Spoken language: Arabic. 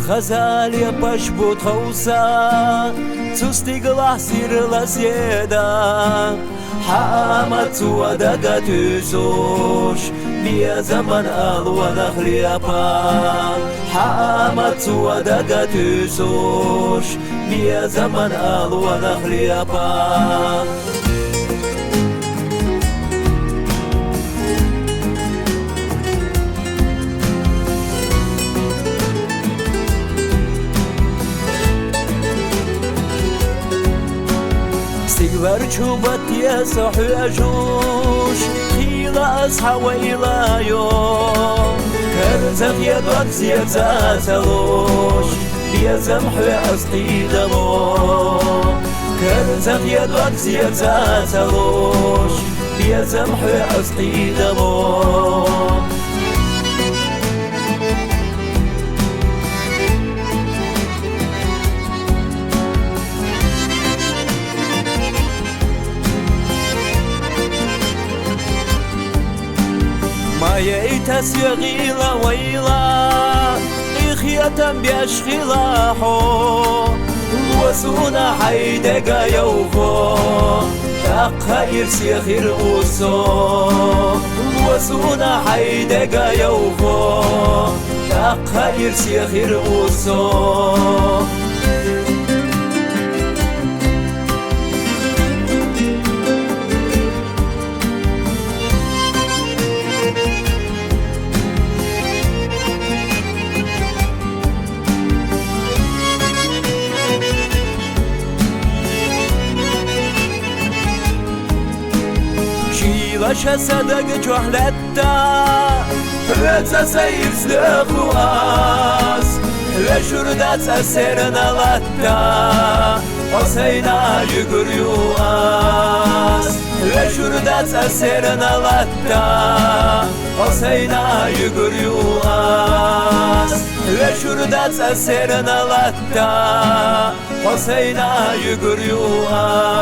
خزالي باش بوتخوسا تستي غلاسير لاسيدا حامت ودقا تزوش بيا زمن الوضع خليابا حامت ودقا تزوش بيا زمن الوضع خليابا استقبر شوبت يا صحي أجوش خيلا أصحى وإلى يوم كرزق يدوك زياد زاتلوش بيا زمحي أصطي دلو كرزق يدوك زياد زاتلوش بيا زمحي أصطي دلو ما يأتس يغيلا ويلا إخية بيشخلا حو وسونا حيدقا يوفو تقا يرسي خير أوسو وسونا حيدقا يوفو تقا يرسي خير أوسو باشا صدق جهلتا رتا سير سلخواس لشردات أسرنا لتا حسينا يقريواس لشردات أسرنا لتا حسينا يقريواس لشردات أسرنا لتا حسينا يقريواس